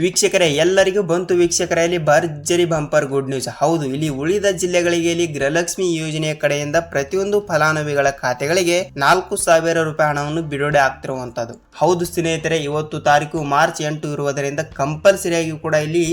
ವೀಕ್ಷಕರೇ ಎಲ್ಲರಿಗೂ ಬಂತು ವೀಕ್ಷಕರೇ, ಇಲ್ಲಿ ಭರ್ಜರಿ ಬಂಪರ್ ಗುಡ್ ನ್ಯೂಸ್. ಹೌದು, ಇಲ್ಲಿ ಉಳಿದ ಜಿಲ್ಲೆಗಳಿಗೆ ಇಲ್ಲಿ ಗೃಹಲಕ್ಷ್ಮಿ ಯೋಜನೆಯ ಕಡೆಯಿಂದ ಪ್ರತಿಯೊಂದು ಫಲಾನುಭವಿಗಳ ಖಾತೆಗಳಿಗೆ 4,000 ರೂಪಾಯಿ ಹಣವನ್ನು ಬಿಡುಗಡೆ ಆಗ್ತಿರುವಂತದ್ದು. ಹೌದು ಸ್ನೇಹಿತರೆ, ಇವತ್ತು ತಾರೀಕು ಮಾರ್ಚ್ 8 ಇರುವುದರಿಂದ ಕಂಪಲ್ಸರಿಯಾಗಿ ಕೂಡ ಇಲ್ಲಿ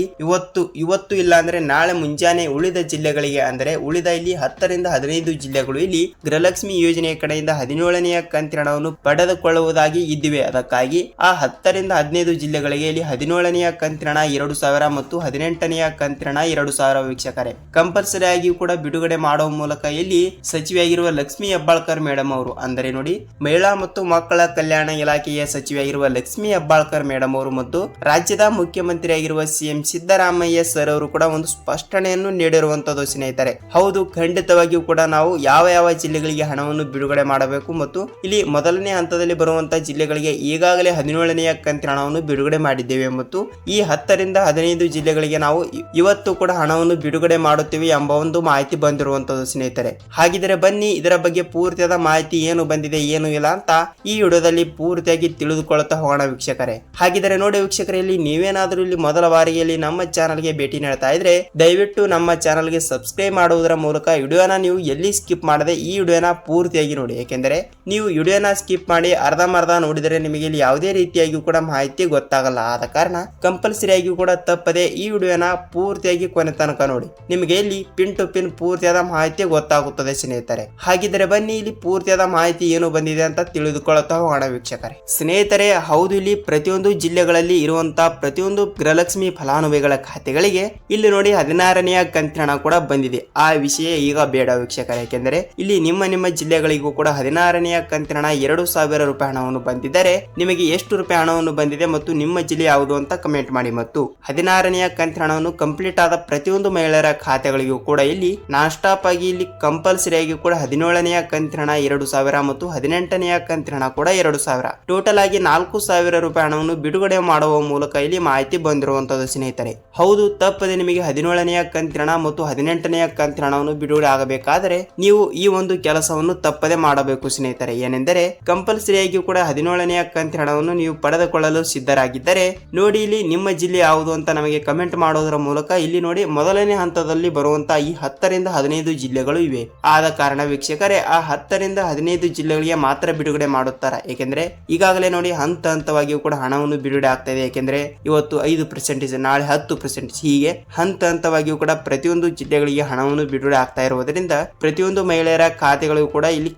ಇವತ್ತು ಇಲ್ಲ ಅಂದ್ರೆ ನಾಳೆ ಮುಂಜಾನೆ ಉಳಿದ ಜಿಲ್ಲೆಗಳಿಗೆ ಅಂದ್ರೆ ಉಳಿದ ಇಲ್ಲಿ 10 ರಿಂದ 15 ಜಿಲ್ಲೆಗಳು ಇಲ್ಲಿ ಗೃಹಲಕ್ಷ್ಮಿ ಯೋಜನೆಯ ಕಡೆಯಿಂದ 17ನೇ ಕಂತಿನ ಹಣವನ್ನು ಪಡೆದುಕೊಳ್ಳುವುದಾಗಿ ಇದ್ದಿವೆ. ಅದಕ್ಕಾಗಿ ಆ 10 ರಿಂದ 15 ಜಿಲ್ಲೆಗಳಿಗೆ ಇಲ್ಲಿ 17ನೇ ಕಂತಿನ ಹಣ 2,000 ಮತ್ತು 18ನೇ ಕಂತಿನ ಹಣ 2,000 ವೀಕ್ಷಕರೇ ಕಂಪಲ್ಸರಿ ಆಗಿ ಕೂಡ ಬಿಡುಗಡೆ ಮಾಡುವ ಮೂಲಕ ಇಲ್ಲಿ ಸಚಿವೆಯಾಗಿರುವ ಲಕ್ಷ್ಮಿ ಹೆಬ್ಬಾಳ್ಕರ್ ಮೇಡಮ್ ಅವರು ಅಂದ್ರೆ ನೋಡಿ ಮಹಿಳಾ ಮತ್ತು ಮಕ್ಕಳ ಕಲ್ಯಾಣ ಇಲಾಖೆಯ ಸಚಿವೆಯಾಗಿರುವ ಲಕ್ಷ್ಮಿ ಹೆಬ್ಬಾಳ್ಕರ್ ಮೇಡಮ್ ಅವರು ಮತ್ತು ರಾಜ್ಯದ ಮುಖ್ಯಮಂತ್ರಿಯಾಗಿರುವ ಸಿಎಂ ಸಿದ್ದರಾಮಯ್ಯ ಸರ್ ಅವರು ಕೂಡ ಒಂದು ಸ್ಪಷ್ಟನೆಯನ್ನು ನೀಡಿರುವಂತದ್ದು ಸ್ನೇಹಿತರೆ. ಹೌದು, ಖಂಡಿತವಾಗಿಯೂ ಕೂಡ ನಾವು ಯಾವ ಜಿಲ್ಲೆಗಳಿಗೆ ಹಣವನ್ನು ಬಿಡುಗಡೆ ಮಾಡಬೇಕು ಮತ್ತು ಇಲ್ಲಿ ಮೊದಲನೇ ಹಂತದಲ್ಲಿ ಬರುವಂತಹ ಜಿಲ್ಲೆಗಳಿಗೆ ಈಗಾಗಲೇ 17ನೇ ಕಂತಿನ ಹಣವನ್ನು ಬಿಡುಗಡೆ ಮಾಡಿದ್ದೇವೆ ಮತ್ತು ಈ 10 ರಿಂದ 15 ಜಿಲ್ಲೆಗಳಿಗೆ ನಾವು ಇವತ್ತು ಕೂಡ ಹಣವನ್ನು ಬಿಡುಗಡೆ ಮಾಡುತ್ತೇವೆ ಎಂಬ ಒಂದು ಮಾಹಿತಿ ಬಂದಿರುವಂತದ್ದು ಸ್ನೇಹಿತರೆ. ಹಾಗಿದ್ರೆ ಬನ್ನಿ ಇದರ ಬಗ್ಗೆ ಪೂರ್ತಿಯಾದ ಮಾಹಿತಿ ಏನು ಬಂದಿದೆ ಏನು ಇಲ್ಲ ಅಂತ ಈ ವಿಡಿಯೋದಲ್ಲಿ ಪೂರ್ತಿಯಾಗಿ ತಿಳಿದುಕೊಳ್ಳುತ್ತಾ ಹೋಗೋಣ ವೀಕ್ಷಕರೇ. ಹಾಗಿದ್ರೆ ನೋಡಿ ವೀಕ್ಷಕರೇ, ಇಲ್ಲಿ ನೀವೇನಾದ್ರೂ ಇಲ್ಲಿ ಮೊದಲ ಬಾರಿಗೆ ನಮ್ಮ ಚಾನಲ್ಗೆ ಭೇಟಿ ನೀಡ್ತಾ ಇದ್ರೆ ದಯವಿಟ್ಟು ನಮ್ಮ ಚಾನಲ್ಗೆ ಸಬ್ಸ್ಕ್ರೈಬ್ ಮಾಡುವುದರ ಮೂಲಕ ವಿಡಿಯೋನ ನೀವು ಎಲ್ಲಿ ಸ್ಕಿಪ್ ಮಾಡದೆ ಈ ವಿಡಿಯೋನ ಪೂರ್ತಿಯಾಗಿ ನೋಡಿ. ಯಾಕೆಂದ್ರೆ ನೀವು ವಿಡಿಯೋನ ಸ್ಕಿಪ್ ಮಾಡಿ ಅರ್ಧಂಬರ್ಧ ನೋಡಿದರೆ ನಿಮಗೆ ಇಲ್ಲಿ ಯಾವುದೇ ರೀತಿಯಾಗಿ ಕೂಡ ಮಾಹಿತಿ ಗೊತ್ತಾಗಲ್ಲ. ಆದ ಕಾರಣ ಕಂಪಲ್ಸರಿಯಾಗಿ ಕೂಡ ತಪ್ಪದೆ ಈ ವಿಡಿಯೋನ ಪೂರ್ತಿಯಾಗಿ ಕೊನೆ ತನಕ ನೋಡಿ, ನಿಮಗೆ ಇಲ್ಲಿ ಪಿನ್ ಟು ಪಿನ್ ಪೂರ್ತಿಯಾದ ಮಾಹಿತಿ ಗೊತ್ತಾಗುತ್ತದೆ ಸ್ನೇಹಿತರೆ. ಹಾಗಿದ್ರೆ ಬನ್ನಿ ಇಲ್ಲಿ ಪೂರ್ತಿಯಾದ ಮಾಹಿತಿ ಏನು ಬಂದಿದೆ ಅಂತ ತಿಳಿದುಕೊಳ್ಳುತ್ತಾ ಹೋಗೋಣ ವೀಕ್ಷಕರೇ. ಸ್ನೇಹಿತರೆ, ಹೌದು, ಇಲ್ಲಿ ಪ್ರತಿಯೊಂದು ಜಿಲ್ಲೆಗಳಲ್ಲಿ ಇರುವಂತಹ ಪ್ರತಿಯೊಂದು ಗೃಹಲಕ್ಷ್ಮಿ ಫಲಾನುಭವಿಗಳ ಖಾತೆಗಳಿಗೆ ಇಲ್ಲಿ ನೋಡಿ 16ನೇ ಕಂತಿನ ಹಣ ಕೂಡ ಬಂದಿದೆ. ಆ ವಿಷಯ ಈಗ ಬೇಡ ವೀಕ್ಷಕರೇ, ಯಾಕೆಂದರೆ ಇಲ್ಲಿ ನಿಮ್ಮ ಜಿಲ್ಲೆಗಳಿಗೂ ಕೂಡ 16ನೇ ಕಂತಿನ ಹಣ 2,000 ರೂಪಾಯಿ ಹಣವನ್ನು ಬಂದಿದ್ದರೆ ನಿಮಗೆ ಎಷ್ಟು ರೂಪಾಯಿ ಹಣವನ್ನು ಬಂದಿದೆ ಮತ್ತು ನಿಮ್ಮ ಜಿಲ್ಲೆ ಯಾವುದು ಅಂತ ಕಮೆಂಟ್ ಮಾಡಿ. ಮತ್ತು 16ನೇ ಕಂತಿನ ಹಣವನ್ನು ಕಂಪ್ಲೀಟ್ ಆದ ಪ್ರತಿಯೊಂದು ಮಹಿಳೆಯರ ಖಾತೆಗಳಿಗೂ ಕೂಡ ಇಲ್ಲಿ ನಾನ್ ಸ್ಟಾಪ್ ಆಗಿ ಇಲ್ಲಿ ಕಂಪಲ್ಸರಿ ಆಗಿ ಕೂಡ 17ನೇ ಕಂತಿನ ಹಣ 2,000 ಮತ್ತು 18ನೇ ಕಂತಿನ ಹಣ ಕೂಡ 2,000 ಟೋಟಲ್ ಆಗಿ 4,000 ರೂಪಾಯಿ ಹಣವನ್ನು ಬಿಡುಗಡೆ ಮಾಡುವ ಮೂಲಕ ಇಲ್ಲಿ ಮಾಹಿತಿ ಬಂದಿರುವಂತದ್ದು ಸ್ನೇಹಿತರೆ. ಹೌದು, ತಪ್ಪದೆ ನಿಮಗೆ 17ನೇ ಕಂತಿನ ಹಣ ಮತ್ತು 18ನೇ ಕಂತಿನ ಹಣವನ್ನು ಬಿಡುಗಡೆ ಆಗಬೇಕಾದರೆ ನೀವು ಈ ಒಂದು ಕೆಲಸವನ್ನು ತಪ್ಪದೆ ಮಾಡಬೇಕು ಸ್ನೇಹಿತರೆ. ಏನೆಂದರೆ ಕಂಪಲ್ಸರಿ ಆಗಿ ಕೂಡ 17ನೇ ಕಂತಿನ ಹಣವನ್ನು ನೀವು ಪಡೆದುಕೊಳ್ಳಲು ಸಿದ್ಧರಾಗಿದ್ದರೆ ನೋಡಿ ಇಲ್ಲಿ ನಿಮ್ಮ ಜಿಲ್ಲೆ ಯಾವುದು ಅಂತ ನಮಗೆ ಕಮೆಂಟ್ ಮಾಡೋದರ ಮೂಲಕ ಇಲ್ಲಿ ನೋಡಿ ಮೊದಲನೇ ಹಂತದಲ್ಲಿ ಬರುವಂತಹ ಈ 10 ರಿಂದ 15 ಜಿಲ್ಲೆಗಳು ಇವೆ. ಆದ ಕಾರಣ ವೀಕ್ಷಕರೇ ಆ 10 ರಿಂದ 15 ಜಿಲ್ಲೆಗಳಿಗೆ ಮಾತ್ರ ಬಿಡುಗಡೆ ಮಾಡುತ್ತಾರೆ. ಏಕೆಂದ್ರೆ ಈಗಾಗಲೇ ನೋಡಿ ಹಂತವಾಗಿಯೂ ಕೂಡ ಹಣವನ್ನು ಬಿಡುಗಡೆ ಆಗ್ತಾ ಇದೆ. ಯಾಕೆಂದ್ರೆ ಇವತ್ತು 5%, ನಾಳೆ 10%, ಹೀಗೆ ಹಂತವಾಗಿಯೂ ಕೂಡ ಪ್ರತಿಯೊಂದು ಜಿಲ್ಲೆಗಳಿಗೆ ಹಣವನ್ನು ಬಿಡುಗಡೆ ಆಗ್ತಾ ಇರುವುದರಿಂದ ಪ್ರತಿಯೊಂದು ಮಹಿಳೆಯರ ಖಾತೆಗಳಿಗೂ ಕೂಡ ಇಲ್ಲಿ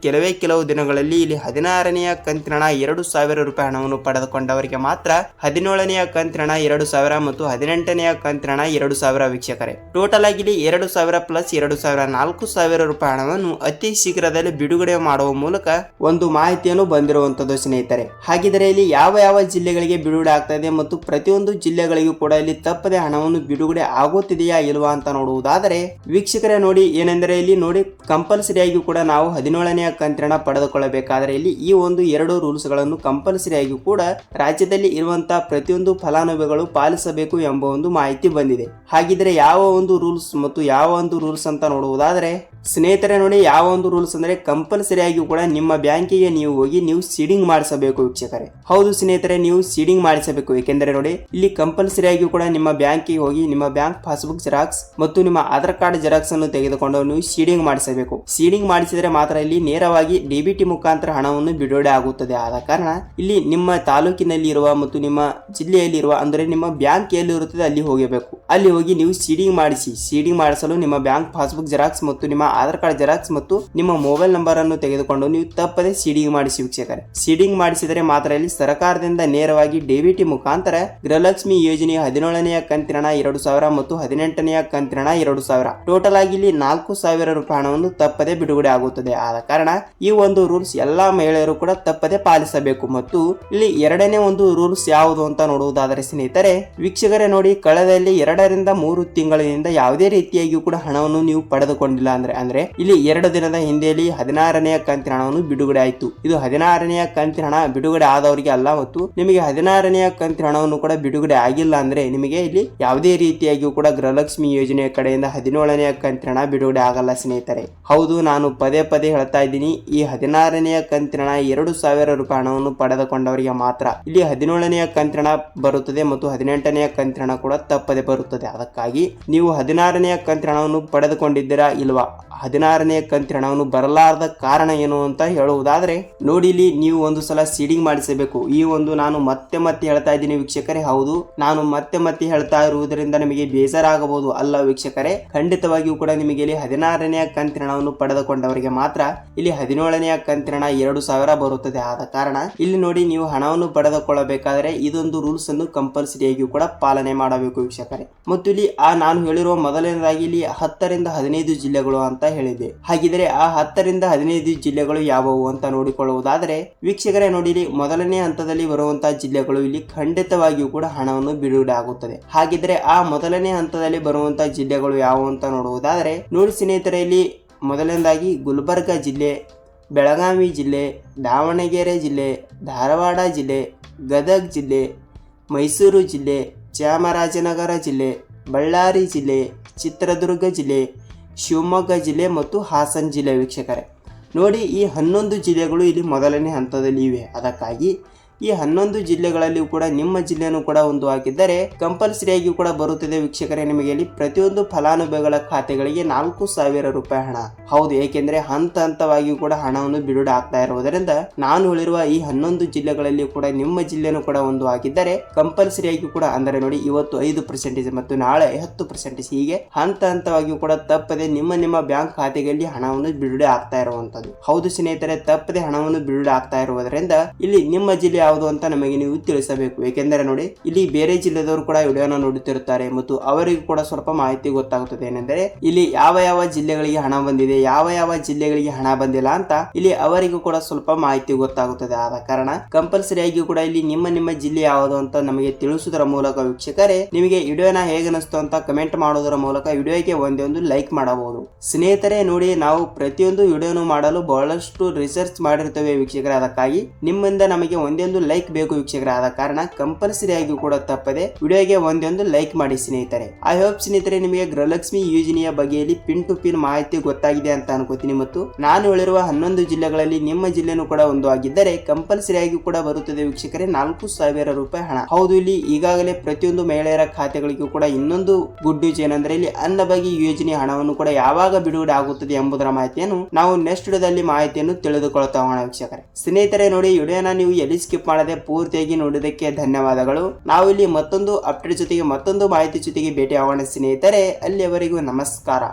ಕೆಲವು ದಿನಗಳಲ್ಲಿ ಇಲ್ಲಿ 16ನೇ ಕಂತಿನ ಹಣ 2,000 ರೂಪಾಯಿ ಹಣವನ್ನು ಪಡೆದುಕೊಂಡವರಿಗೆ ಮಾತ್ರ 17ನೇ ಕಂತಿನ ಹಣ 2,000 ಮತ್ತು 18ನೇ ಕಂತಿನ ಹಣ 2,000 ವೀಕ್ಷಕರೇ ಟೋಟಲ್ ಆಗಿ 2,000 ಪ್ಲಸ್ 2,000 4,000 ರೂಪಾಯಿ ಹಣವನ್ನು ಅತಿ ಶೀಘ್ರದಲ್ಲಿ ಬಿಡುಗಡೆ ಮಾಡುವ ಮೂಲಕ ಒಂದು ಮಾಹಿತಿಯನ್ನು ಬಂದಿರುವಂತದ್ದು ಸ್ನೇಹಿತರೆ. ಹಾಗಿದ್ರೆ ಇಲ್ಲಿ ಯಾವ ಜಿಲ್ಲೆಗಳಿಗೆ ಬಿಡುಗಡೆ ಆಗ್ತಾ ಇದೆ ಮತ್ತು ಪ್ರತಿಯೊಂದು ಜಿಲ್ಲೆಗಳಿಗೂ ಕೂಡ ಇಲ್ಲಿ ತಪ್ಪದೆ ಹಣವನ್ನು ಬಿಡುಗಡೆ ಆಗುತ್ತಿದೆಯಾ ಇಲ್ವಾ ಅಂತ ನೋಡುವುದಾದರೆ ವೀಕ್ಷಕರೇ ನೋಡಿ ಏನೆಂದರೆ ಇಲ್ಲಿ ನೋಡಿ ಕಂಪಲ್ಸರಿ ಆಗಿ ಕೂಡ ನಾವು 17ನೇ ಕಂತಿನ ಹಣ ಪಡೆದುಕೊಳ್ಳಬೇಕಾದರೆ ಇಲ್ಲಿ ಈ ಒಂದು 2 ರೂಲ್ಸ್ ಗಳನ್ನು ಕಂಪಲ್ಸರಿ ಆಗಿ ಕೂಡ ರಾಜ್ಯದಲ್ಲಿ ಇರುವಂತಹ ಪ್ರತಿಯೊಂದು ಫಲಾನುಭವಿಗಳು ಪಾಲಿಸಬೇಕು ಎಂಬ ಒಂದು ಮಾಹಿತಿ ಬಂದಿದೆ. ಹಾಗಿದ್ರೆ ಯಾವ ಒಂದು ರೂಲ್ಸ್ ಮತ್ತು ಯಾವ ಒಂದು ರೂಲ್ಸ್ ಅಂತ ನೋಡುವುದಾದರೆ ಸ್ನೇಹಿತರೆ ನೋಡಿ ಯಾವ ಒಂದು ರೂಲ್ಸ್ ಅಂದ್ರೆ ಕಂಪಲ್ಸರಿ ಆಗಿ ಕೂಡ ನಿಮ್ಮ ಬ್ಯಾಂಕಿಗೆ ನೀವು ಹೋಗಿ ನೀವು ಸೀಡಿಂಗ್ ಮಾಡಿಸಬೇಕು ವೀಕ್ಷಕರೇ. ಹೌದು ಸ್ನೇಹಿತರೆ, ನೀವು ಸೀಡಿಂಗ್ ಮಾಡಿಸಬೇಕು. ಏಕೆಂದರೆ ನೋಡಿ ಇಲ್ಲಿ ಕಂಪಲ್ಸರಿ ಆಗಿ ಕೂಡ ನಿಮ್ಮ ಬ್ಯಾಂಕಿಗೆ ಹೋಗಿ ನಿಮ್ಮ ಬ್ಯಾಂಕ್ ಪಾಸ್ಬುಕ್ ಜೆರಾಕ್ಸ್ ಮತ್ತು ನಿಮ್ಮ ಆಧಾರ್ ಕಾರ್ಡ್ ಜೆರಾಕ್ಸ್ ಅನ್ನು ತೆಗೆದುಕೊಂಡು ನೀವು ಸೀಡಿಂಗ್ ಮಾಡಿಸಬೇಕು. ಸೀಡಿಂಗ್ ಮಾಡಿಸಿದರೆ ಮಾತ್ರ ಇಲ್ಲಿ ನೇರವಾಗಿ ಡಿಬಿಟಿ ಮುಖಾಂತರ ಹಣವನ್ನು ಬಿಡುಗಡೆ ಆಗುತ್ತದೆ. ಆದ ಕಾರಣ ಇಲ್ಲಿ ನಿಮ್ಮ ತಾಲೂಕಿನಲ್ಲಿ ಇರುವ ಮತ್ತು ನಿಮ್ಮ ಜಿಲ್ಲೆಯಲ್ಲಿ ಇರುವ ಅಂದರೆ ನಿಮ್ಮ ಬ್ಯಾಂಕ್ ಎಲ್ಲಿ ಇರುತ್ತದೆ ಅಲ್ಲಿ ಹೋಗಬೇಕು. ಅಲ್ಲಿ ಹೋಗಿ ನೀವು ಸೀಡಿಂಗ್ ಮಾಡಿಸಿ. ಸೀಡಿಂಗ್ ಮಾಡಿಸಲು ನಿಮ್ಮ ಬ್ಯಾಂಕ್ ಪಾಸ್ಬುಕ್ ಜೆರಾಕ್ಸ್ ಮತ್ತು ನಿಮ್ಮ ಆಧಾರ್ ಕಾರ್ಡ್ ಜೆರಾಕ್ಸ್ ಮತ್ತು ನಿಮ್ಮ ಮೊಬೈಲ್ ನಂಬರ್ ಅನ್ನು ತೆಗೆದುಕೊಂಡು ನೀವು ತಪ್ಪದೆ ಸೀಡಿಂಗ್ ಮಾಡಿಸಿ ವೀಕ್ಷಕರೇ. ಸೀಡಿಂಗ್ ಮಾಡಿಸಿದರೆ ಮಾತ್ರ ಇಲ್ಲಿ ಸರ್ಕಾರದಿಂದ ನೇರವಾಗಿ ಡಿಬಿಟಿ ಮುಖಾಂತರ ಗೃಹಲಕ್ಷ್ಮಿ ಯೋಜನೆಯ 17ನೇ ಕಂತಿನ ಹಣ 2,000 ಮತ್ತು 18ನೇ ಕಂತಿನ ಹಣ 2,000 ಟೋಟಲ್ ಆಗಿ ಇಲ್ಲಿ 4,000 ರೂಪಾಯಿ ಹಣವನ್ನು ತಪ್ಪದೆ ಬಿಡುಗಡೆ ಆಗುತ್ತದೆ. ಆದ ಕಾರಣ ಈ ಒಂದು ರೂಲ್ಸ್ ಎಲ್ಲಾ ಮಹಿಳೆಯರು ಕೂಡ ತಪ್ಪದೆ ಪಾಲಿಸಬೇಕು. ಮತ್ತು ಇಲ್ಲಿ ಎರಡನೇ ಒಂದು ರೂಲ್ಸ್ ಯಾವುದು ಅಂತ ನೋಡುವುದಾದರೆ ಸ್ನೇಹಿತರೆ ವೀಕ್ಷಕರೇ ನೋಡಿ ಕಳೆದಲ್ಲಿ 2 ರಿಂದ 3 ತಿಂಗಳಿನಿಂದ ಯಾವುದೇ ರೀತಿಯಾಗಿ ಕೂಡ ಹಣವನ್ನು ನೀವು ಪಡೆದುಕೊಂಡಿಲ್ಲ ಅಂದ್ರೆ ಅಂದ್ರೆ ಇಲ್ಲಿ 2 ದಿನದ ಹಿಂದೆಯಲ್ಲಿ 16ನೇ ಕಂತಿನ ಹಣವನ್ನು ಬಿಡುಗಡೆ ಆಯಿತು. ಇದು 16ನೇ ಕಂತಿನ ಹಣ ಬಿಡುಗಡೆ ಆದವರಿಗೆ ಅಲ್ಲ, ಮತ್ತು ನಿಮಗೆ 16ನೇ ಕಂತಿನ ಹಣವನ್ನು ಕೂಡ ಬಿಡುಗಡೆ ಆಗಿಲ್ಲ ಅಂದ್ರೆ ನಿಮಗೆ ಇಲ್ಲಿ ಯಾವುದೇ ರೀತಿಯಾಗಿಯೂ ಕೂಡ ಗೃಹಲಕ್ಷ್ಮಿ ಯೋಜನೆಯ ಕಡೆಯಿಂದ 17ನೇ ಕಂತಿನ ಹಣ ಬಿಡುಗಡೆ ಆಗಲ್ಲ ಸ್ನೇಹಿತರೆ. ಹೌದು, ನಾನು ಪದೇ ಪದೇ ಹೇಳ್ತಾ ಇದ್ದೀನಿ, ಈ 16ನೇ ಕಂತಿನ ಹಣ 2,000 ರೂಪಾಯಿ ಹಣವನ್ನು ಪಡೆದುಕೊಂಡವರಿಗೆ ಮಾತ್ರ ಇಲ್ಲಿ 17ನೇ ಕಂತಿನ ಹಣ ಬರುತ್ತದೆ ಮತ್ತು 18ನೇ ಕಂತಿನ ಹಣ ಕೂಡ ತಪ್ಪದೆ ಬರುತ್ತದೆ. ಅದಕ್ಕಾಗಿ ನೀವು 16ನೇ ಕಂತಿನ ಹಣವನ್ನು ಪಡೆದುಕೊಂಡಿದ್ದೀರಾ ಇಲ್ವಾ, 16ನೇ ಕಂತಿನ ಹಣವನ್ನು ಬರಲಾರದ ಕಾರಣ ಏನು ಅಂತ ಹೇಳುವುದಾದ್ರೆ ನೋಡಿ, ಇಲ್ಲಿ ನೀವು ಒಂದು ಸಲ ಸೀಡಿಂಗ್ ಮಾಡಿಸಬೇಕು. ಈ ಒಂದು ನಾನು ಮತ್ತೆ ಮತ್ತೆ ಹೇಳ್ತಾ ಇದ್ದೀನಿ ವೀಕ್ಷಕರೇ. ಹೌದು, ನಾನು ಮತ್ತೆ ಮತ್ತೆ ಹೇಳ್ತಾ ಇರುವುದರಿಂದ ನಿಮಗೆ ಬೇಜಾರಾಗಬಹುದು ಅಲ್ಲ ವೀಕ್ಷಕರೇ. ಖಂಡಿತವಾಗಿಯೂ ಕೂಡ ನಿಮಗೆ ಇಲ್ಲಿ 16ನೇ ಕಂತಿನ ಹಣವನ್ನು ಪಡೆದುಕೊಂಡವರಿಗೆ ಮಾತ್ರ ಇಲ್ಲಿ 17ನೇ ಕಂತಿನ ಹಣ 2,000 ಬರುತ್ತದೆ. ಆದ ಕಾರಣ ಇಲ್ಲಿ ನೋಡಿ, ನೀವು ಹಣವನ್ನು ಪಡೆದುಕೊಳ್ಳಬೇಕಾದ್ರೆ ಇದೊಂದು ರೂಲ್ಸ್ ಅನ್ನು ಕಂಪಲ್ಸರಿಯಾಗಿಯೂ ಕೂಡ ಪಾಲನೆ ಮಾಡಬೇಕು ವೀಕ್ಷಕರೇ. ಮತ್ತು ಇಲ್ಲಿ ನಾನು ಹೇಳಿರುವ ಮೊದಲನೇದಾಗಿ ಇಲ್ಲಿ 10 ರಿಂದ 15 ಜಿಲ್ಲೆಗಳು ಅಂತ ಹೇಳಿದೆ. ಹಾಗಿದ್ರೆ ಆ 10 ರಿಂದ 15 ಜಿಲ್ಲೆಗಳು ಯಾವುವು ಅಂತ ನೋಡಿಕೊಳ್ಳುವುದಾದರೆ ವೀಕ್ಷಕರೇ ನೋಡಿ, ಇಲ್ಲಿ ಮೊದಲನೇ ಹಂತದಲ್ಲಿ ಬರುವಂತಹ ಜಿಲ್ಲೆಗಳು ಇಲ್ಲಿ ಖಂಡಿತವಾಗಿಯೂ ಕೂಡ ಹಣವನ್ನು ಬಿಡುಗಡೆ ಆಗುತ್ತದೆ. ಹಾಗಿದ್ರೆ ಆ ಮೊದಲನೇ ಹಂತದಲ್ಲಿ ಬರುವಂತಹ ಜಿಲ್ಲೆಗಳು ಯಾವುವು ಅಂತ ನೋಡುವುದಾದರೆ ನೋಡಿ ಸ್ನೇಹಿತರೆ, ಇಲ್ಲಿ ಮೊದಲನೇದಾಗಿ ಗುಲ್ಬರ್ಗ ಜಿಲ್ಲೆ, ಬೆಳಗಾವಿ ಜಿಲ್ಲೆ, ದಾವಣಗೆರೆ ಜಿಲ್ಲೆ, ಧಾರವಾಡ ಜಿಲ್ಲೆ, ಗದಗ ಜಿಲ್ಲೆ, ಮೈಸೂರು ಜಿಲ್ಲೆ, ಚಾಮರಾಜನಗರ ಜಿಲ್ಲೆ, ಬಳ್ಳಾರಿ ಜಿಲ್ಲೆ, ಚಿತ್ರದುರ್ಗ ಜಿಲ್ಲೆ, ಶಿವಮೊಗ್ಗ ಜಿಲ್ಲೆ ಮತ್ತು ಹಾಸನ ಜಿಲ್ಲೆ ವೀಕ್ಷಕರೇ. ನೋಡಿ, ಈ 11 ಜಿಲ್ಲೆಗಳು ಇಲ್ಲಿ ಮೊದಲನೇ ಹಂತದಲ್ಲಿ ಇವೆ. ಅದಕ್ಕಾಗಿ ಈ 11 ಜಿಲ್ಲೆಗಳಲ್ಲಿ ಕೂಡ ನಿಮ್ಮ ಜಿಲ್ಲೆಯನ್ನು ಕೂಡ ಒಂದು ಹಾಕಿದ್ದರೆ ಕಂಪಲ್ಸರಿಯಾಗಿ ಕೂಡ ಬರುತ್ತದೆ ವೀಕ್ಷಕರೇ. ನಿಮಗೆ ಇಲ್ಲಿ ಪ್ರತಿಯೊಂದು ಫಲಾನುಭವಿಗಳ ಖಾತೆಗಳಿಗೆ 4,000 ರೂಪಾಯಿ ಹಣ. ಹೌದು, ಏಕೆಂದ್ರೆ ಹಂತ ಹಂತವಾಗಿ ಕೂಡ ಹಣವನ್ನು ಬಿಡುಗಡೆ ಆಗ್ತಾ ಇರುವುದರಿಂದ ನಾನು ಹೇಳಿರುವ ಈ 11 ಜಿಲ್ಲೆಗಳಲ್ಲಿ ಕೂಡ ನಿಮ್ಮ ಜಿಲ್ಲೆಯನ್ನು ಕೂಡ ಒಂದು ಹಾಕಿದ್ದರೆ ಕಂಪಲ್ಸರಿಯಾಗಿ ಕೂಡ, ಅಂದರೆ ನೋಡಿ, ಇವತ್ತು 5% ಮತ್ತು ನಾಳೆ 10%, ಹೀಗೆ ಹಂತ ಹಂತವಾಗಿ ಕೂಡ ತಪ್ಪದೆ ನಿಮ್ಮ ಬ್ಯಾಂಕ್ ಖಾತೆಯಲ್ಲಿ ಹಣವನ್ನು ಬಿಡುಗಡೆ ಆಗ್ತಾ ಇರುವಂತದ್ದು. ಹೌದು ಸ್ನೇಹಿತರೆ, ತಪ್ಪದೆ ಹಣವನ್ನು ಬಿಡುಗಡೆ ಆಗ್ತಾ ಇರುವುದರಿಂದ ಇಲ್ಲಿ ನಿಮ್ಮ ಜಿಲ್ಲೆ ಯಾವುದು ಅಂತ ನಮಗೆ ನೀವು ತಿಳಿಸಬೇಕು. ಏಕೆಂದರೆ ನೋಡಿ, ಇಲ್ಲಿ ಬೇರೆ ಜಿಲ್ಲೆದವರು ಕೂಡ ವಿಡಿಯೋನ ನೋಡುತ್ತಿರುತ್ತಾರೆ ಮತ್ತು ಅವರಿಗೂ ಕೂಡ ಸ್ವಲ್ಪ ಮಾಹಿತಿ ಗೊತ್ತಾಗುತ್ತದೆ. ಏನೆಂದರೆ ಇಲ್ಲಿ ಯಾವ ಜಿಲ್ಲೆಗಳಿಗೆ ಹಣ ಬಂದಿದೆ, ಯಾವ ಜಿಲ್ಲೆಗಳಿಗೆ ಹಣ ಬಂದಿಲ್ಲ ಅಂತ ಇಲ್ಲಿ ಅವರಿಗೂ ಕೂಡ ಸ್ವಲ್ಪ ಮಾಹಿತಿ ಗೊತ್ತಾಗುತ್ತದೆ. ಆದ ಕಾರಣ ಕಂಪಲ್ಸರಿಯಾಗಿ ಕೂಡ ಇಲ್ಲಿ ನಿಮ್ಮ ಜಿಲ್ಲೆ ಯಾವುದು ಅಂತ ನಮಗೆ ತಿಳಿಸುವುದರ ಮೂಲಕ ವೀಕ್ಷಕರೇ, ನಿಮಗೆ ವಿಡಿಯೋನ ಹೇಗೆ ಅನಿಸ್ತು ಅಂತ ಕಮೆಂಟ್ ಮಾಡೋದರ ಮೂಲಕ ವಿಡಿಯೋಗೆ ಒಂದೊಂದು ಲೈಕ್ ಮಾಡಬಹುದು. ಸ್ನೇಹಿತರೆ ನೋಡಿ, ನಾವು ಪ್ರತಿಯೊಂದು ವಿಡಿಯೋನು ಮಾಡಲು ಬಹಳಷ್ಟು ರಿಸರ್ಚ್ ಮಾಡಿರ್ತೇವೆ ವೀಕ್ಷಕರೇ. ಅದಕ್ಕಾಗಿ ನಿಮ್ಮಿಂದ ನಮಗೆ ಒಂದೊಂದು ಲೈಕ್ ಬೇಕು ವೀಕ್ಷಕರೇ. ಆದ ಕಾರಣ ಕಂಪಲ್ಸರಿಯಾಗಿ ಕೂಡ ತಪ್ಪದೆ ವಿಡಿಯೋಗೆ ಒಂದೊಂದು ಲೈಕ್ ಮಾಡಿ ಸ್ನೇಹಿತರೆ. ಐ ಹೋಪ್ ಸ್ನೇಹಿತರೆ ನಿಮಗೆ ಗೃಹಲಕ್ಷ್ಮಿ ಯೋಜನೆಯ ಬಗ್ಗೆಯಲ್ಲಿ ಪಿನ್ ಟು ಪಿನ್ ಮಾಹಿತಿ ಗೊತ್ತಾಗಿದೆ ಅಂತ ಅನ್ಕೋತೀನಿ. ಮತ್ತು ನಾನು ಹೇಳಿರುವ 11 ಜಿಲ್ಲೆಗಳಲ್ಲಿ ನಿಮ್ಮ ಜಿಲ್ಲೆನೂ ಕೂಡ ಒಂದು ಆಗಿದ್ದರೆ ಕಂಪಲ್ಸರಿಯಾಗಿ ಕೂಡ ಬರುತ್ತದೆ ವೀಕ್ಷಕರೇ 4,000 ರೂಪಾಯಿ ಹಣ. ಹೌದು, ಇಲ್ಲಿ ಈಗಾಗಲೇ ಪ್ರತಿಯೊಂದು ಮಹಿಳೆಯರ ಖಾತೆಗಳಿಗೂ ಕೂಡ ಇನ್ನೊಂದು ಗುಡ್ ನ್ಯೂಸ್ ಏನಂದ್ರೆ ಇಲ್ಲಿ ಅನ್ನಭಾಗ್ಯ ಯೋಜನೆ ಹಣವನ್ನು ಕೂಡ ಯಾವಾಗ ಬಿಡುಗಡೆ ಆಗುತ್ತದೆ ಎಂಬುದರ ಮಾಹಿತಿಯನ್ನು ನಾವು ನೆಕ್ಸ್ಟ್ ವಿಡಿಯೋದಲ್ಲಿ ಮಾಹಿತಿಯನ್ನು ತಿಳಿದುಕೊಳ್ತಾ ಹೋಗೋಣ ವೀಕ್ಷಕರೇ. ಸ್ನೇಹಿತರೆ ನೋಡಿ, ವಿಡಿಯೋನ ನೀವು ಎಲ್ಲಿ ಸ್ಕಿಪ್ ಮಾಡದೆ ಪೂರ್ತಿಯಾಗಿ ನೋಡಿದ್ದಕ್ಕೆ ಧನ್ಯವಾದಗಳು. ನಾವು ಇಲ್ಲಿ ಮತ್ತೊಂದು ಅಪ್ಡೇಟ್ ಜೊತೆಗೆ ಮತ್ತೊಂದು ಮಾಹಿತಿ ಜೊತೆಗೆ ಭೇಟಿ ಆಗೋಣ ಸ್ನೇಹಿತರೆ. ಅಲ್ಲಿಯವರೆಗೂ ನಮಸ್ಕಾರ.